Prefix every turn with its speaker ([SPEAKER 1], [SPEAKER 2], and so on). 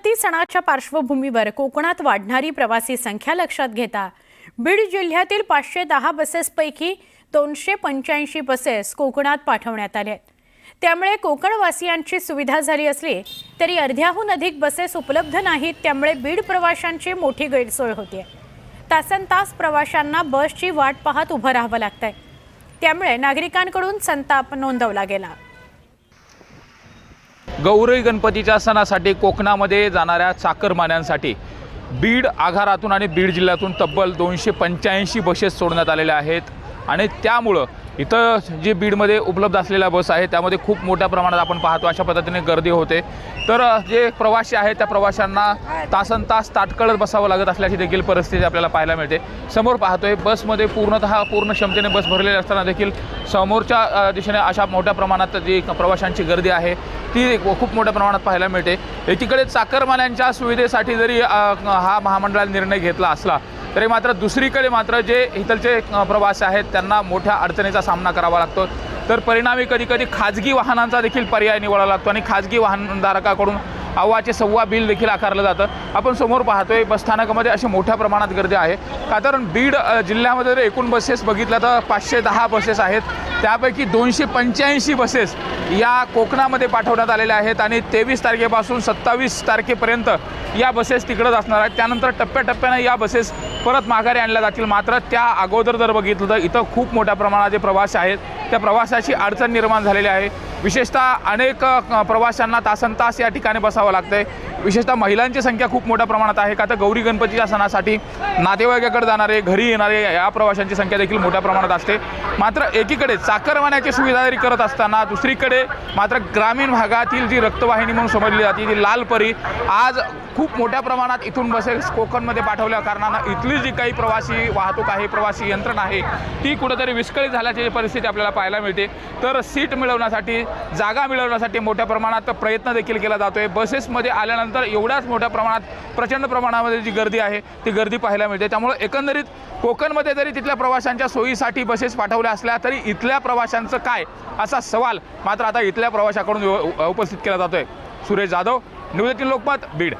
[SPEAKER 1] गणपती सणाच्या पार्श्वभूमीवर कोकणात वाढणारी प्रवासी संख्या लक्षात घेता बीड जिल्ह्यातील 510 बसेसपैकी 285 बसेस कोकणात पाठवण्यात आल्या आहेत। त्यामुळे कोकणवासियांची सुविधा झाली असली तरी अर्ध्याहून अधिक बसेस उपलब्ध नाहीत। त्यामुळे बीड प्रवाशांची मोठी गैरसोय होते। तासनतास प्रवाशांना बसची वाट पाहत उभं राहावं लागतंय। त्यामुळे नागरिकांकडून संताप नोंदवला गेला।
[SPEAKER 2] गौरी गणपतीच्या सणासाठी कोकणामध्ये जाणाऱ्या चाकरमान्यांसाठी बीड आगारातून आणि बीड जिल्ह्यातून तब्बल 285 बसेस सोडण्यात आलेल्या आहेत आणि त्यामुळे इथं जे बीडमध्ये उपलब्ध असलेल्या बस आहे त्यामध्ये खूप मोठ्या प्रमाणात आपण पाहतो अशा पद्धतीने गर्दी होते। तर जे प्रवासी आहेत त्या प्रवाशांना तासनतास ताटकळत बसावं लागत असल्याची देखील परिस्थिती आपल्याला पाहायला मिळते। समोर पाहतोय बसमध्ये पूर्ण क्षमतेने बस भरलेली असताना देखील समोरच्या दिशेने अशा मोठ्या प्रमाणात जी प्रवाशांची गर्दी आहे ती खूप मोठ्या प्रमाणात पाहायला मिळते। एकीकडे चाकरमान्यांच्या सुविधेसाठी जरी हा महामंडळाने निर्णय घेतला असला तरी मात्र दुसरीकडे मात्र जे इथलचे प्रवासी आहेत त्यांना मोठ्या अडचणीचा सामना करावा लागतो। तर परिणामी कधी खाजगी वाहनांचा देखील पर्याय निवडावा लागतो आणि खाजगी वाहनधारकाकडून अव्वाचे सव्वा बिल देखील आकारलं जातं। आपण समोर पाहतोय बसस्थानकामध्ये अशी मोठ्या प्रमाणात गर्दी आहे। कारण बीड जिल्ह्यामध्ये जर एकूण बसेस बघितल्या तर 510 बसेस आहेत, त्यापैकी 285 बसेस या कोकणामध्ये पाठवण्यात आलेल्या आहेत आणि 23 तारखेपासून 27 तारखेपर्यंत या बसेस तिकडंच असणार आहेत। त्यानंतर टप्प्याटप्प्याने या बसेस परत माघारी आणल्या जातील। मात्र त्या अगोदर जर बघितलं तर इथं खूप मोठ्या प्रमाणात जे प्रवासी आहेत त्या प्रवासाची अडचण निर्माण झालेली आहे। विशेषतः अनेक प्रवाशांना तासनतास या ठिकाणी बसावं लागतंय। विशेषतः महिलांची संख्या खूप मोठ्या प्रमाणात आहे। का तर गौरी गणपतीच्या सणासाठी नातेवाईकाकडे जाणारे घरी येणारे या प्रवाशांची संख्या देखील मोठ्या प्रमाणात असते। मात्र एकीकडे चाकरमान्याची सुविधा जरी करत असताना दुसरीकडे मात्र ग्रामीण भागातील जी रक्तवाहिनी म्हणून समजली जाते ती लाल परी आज खूप मोठ्या प्रमाणात इथून बसेस कोकणमध्ये पाठवल्या कारणानं इथली जी काही प्रवासी वाहतूक आहे प्रवासी यंत्रणा आहे ती कुठेतरी विस्कळीत झाल्याची परिस्थिती आपल्याला पाहायला मिळते। तर सीट मिळवण्यासाठी जागा मिळवण्यासाठी मोठ्या प्रमाणात प्रयत्न देखील केला जातोय। बसेसमध्ये आल्यानंतर एवढ्याच मोठ्या प्रमाणात प्रचंड प्रमाणामध्ये जी गर्दी आहे ती गर्दी पाहायला मिळते। त्यामुळे एकंदरीत कोकणमध्ये जरी तिथल्या प्रवाशांच्या सोयीसाठी बसेस पाठवल्या असल्या तरी इथल्या प्रवाशांचं काय असा सवाल मात्र आता इथल्या प्रवाशाकडून उपस्थित केला जातोय। सुरेश जाधव, न्यूज 18 लोकमत, बीड।